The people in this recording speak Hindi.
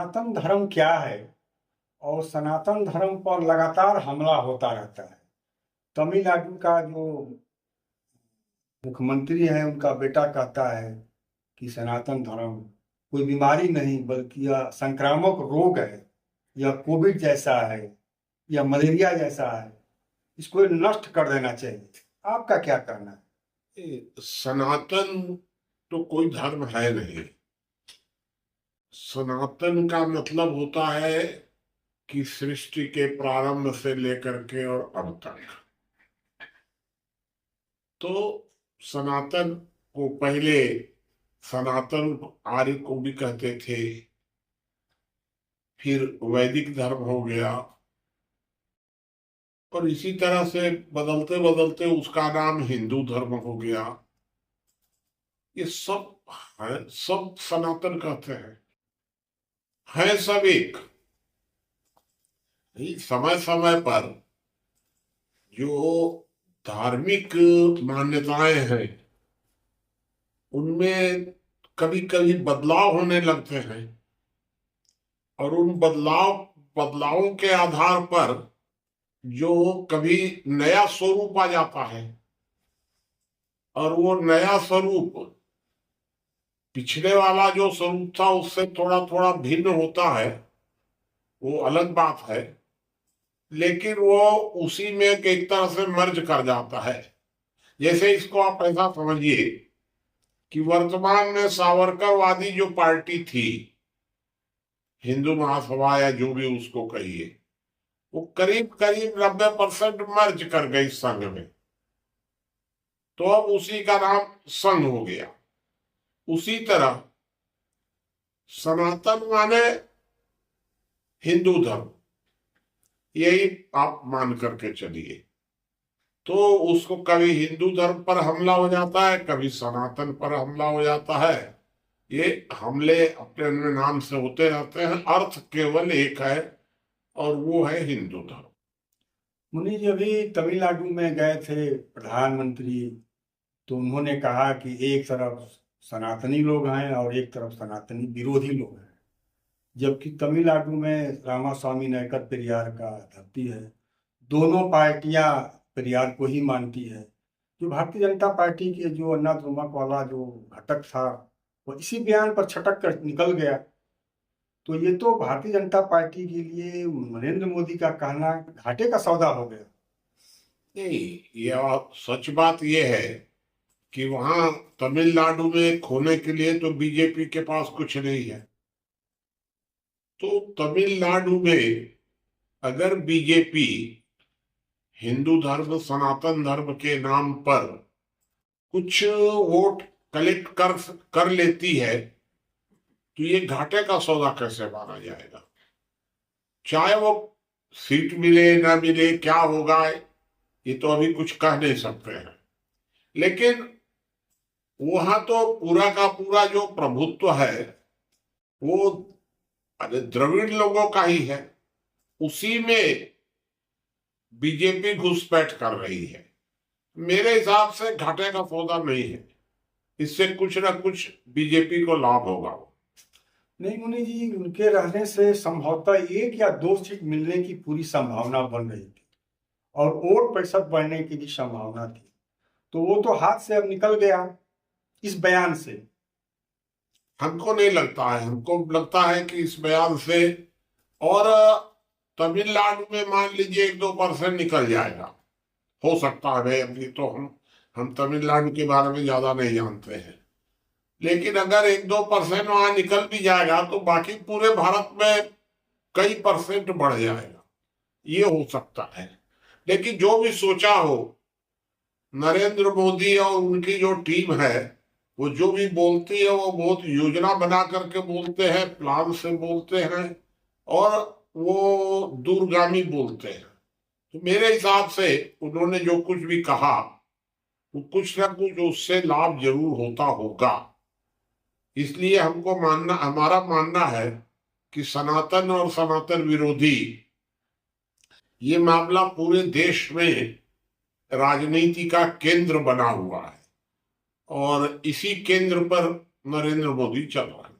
सनातन धर्म क्या है और सनातन धर्म पर लगातार हमला होता रहता है। तमिलनाडु का जो मुख्यमंत्री है उनका बेटा कहता है कि सनातन धर्म कोई बीमारी नहीं बल्कि यह संक्रामक रोग है, यह कोविड जैसा है, यह मलेरिया जैसा है, इसको नष्ट कर देना चाहिए। आपका क्या कहना है? सनातन तो कोई धर्म है नहीं। सनातन का मतलब होता है कि सृष्टि के प्रारंभ से लेकर के और अब तक। तो सनातन को पहले सनातन आर्य को भी कहते थे, फिर वैदिक धर्म हो गया और इसी तरह से बदलते बदलते उसका नाम हिंदू धर्म हो गया। ये सब है, सब सनातन कहते हैं सब एक। समय समय पर जो धार्मिक मान्यताएं हैं उनमें कभी कभी बदलाव होने लगते हैं और उन बदलावों के आधार पर जो कभी नया स्वरूप आ जाता है और वो नया स्वरूप पिछले वाला जो स्वरूप था उससे थोड़ा थोड़ा भिन्न होता है, वो अलग बात है, लेकिन वो उसी में एक तरह से मर्ज कर जाता है। जैसे इसको आप ऐसा समझिए कि वर्तमान में सावरकरवादी जो पार्टी थी, हिंदू महासभा या जो भी उसको कहिए, वो करीब करीब 90% मर्ज कर गई संघ में, तो अब उसी का नाम संघ हो गया। उसी तरह सनातन माने हिंदू धर्म, यही आप मान करके चलिए। तो उसको कभी हिंदू धर्म पर हमला हो जाता है, कभी सनातन पर हमला हो जाता है। ये हमले अपने अपने नाम से होते रहते हैं, अर्थ केवल एक है और वो है हिंदू धर्म। मुनि जी अभी तमिलनाडु में गए थे प्रधानमंत्री, तो उन्होंने कहा कि एक तरफ सनातनी लोग हैं और एक तरफ सनातनी विरोधी लोग हैं, जबकि तमिलनाडु में रामास्वामी नायकर पेरियार का धरती है। दोनों पार्टियां पेरियार को ही मानती है। जो भारतीय जनता पार्टी के जो अन्ना द्रमुक वाला जो घटक था वो इसी बयान पर छटक कर निकल गया। तो ये तो भारतीय जनता पार्टी के लिए नरेंद्र मोदी का कहना घाटे का सौदा हो गया। नहीं, यह सच बात यह है कि वहां तमिलनाडु में खोने के लिए तो बीजेपी के पास कुछ नहीं है। तो तमिलनाडु में अगर बीजेपी हिंदू धर्म सनातन धर्म के नाम पर कुछ वोट कलेक्ट कर लेती है तो ये घाटे का सौदा कैसे माना जाएगा? चाहे वो सीट मिले ना मिले, क्या होगा ये तो अभी कुछ कह नहीं सकते हैं, लेकिन वहां तो पूरा का पूरा जो प्रभुत्व है वो द्रविड़ लोगों का ही है। उसी में बीजेपी घुसपैठ कर रही है। मेरे हिसाब से घाटे का सौदा नहीं है, इससे कुछ ना कुछ बीजेपी को लाभ होगा। नहीं मुनि जी, उनके रहने से संभवतः 1 या 2 सीट मिलने की पूरी संभावना बन रही थी और वोट प्रतिशत बढ़ने की भी संभावना थी, तो वो तो हाथ से अब निकल गया इस बयान से। हमको नहीं लगता है, हमको लगता है कि इस बयान से और तमिलनाडु में मान लीजिए 1-2% निकल जाएगा, हो सकता है। अभी तो हम तमिलनाडु के बारे में ज्यादा नहीं जानते हैं, लेकिन अगर 1-2% वहां निकल भी जाएगा तो बाकी पूरे भारत में कई परसेंट बढ़ जाएगा, ये हो सकता है। लेकिन जो भी सोचा हो, नरेंद्र मोदी और उनकी जो टीम है वो जो भी बोलती है वो बहुत योजना बना करके बोलते हैं, प्लान से बोलते हैं और वो दूरगामी बोलते हैं। तो मेरे हिसाब से उन्होंने जो कुछ भी कहा वो कुछ ना कुछ उससे लाभ जरूर होता होगा। इसलिए हमारा मानना है कि सनातन और सनातन विरोधी ये मामला पूरे देश में राजनीति का केंद्र बना हुआ है और इसी केंद्र पर नरेंद्र मोदी चल रहा है।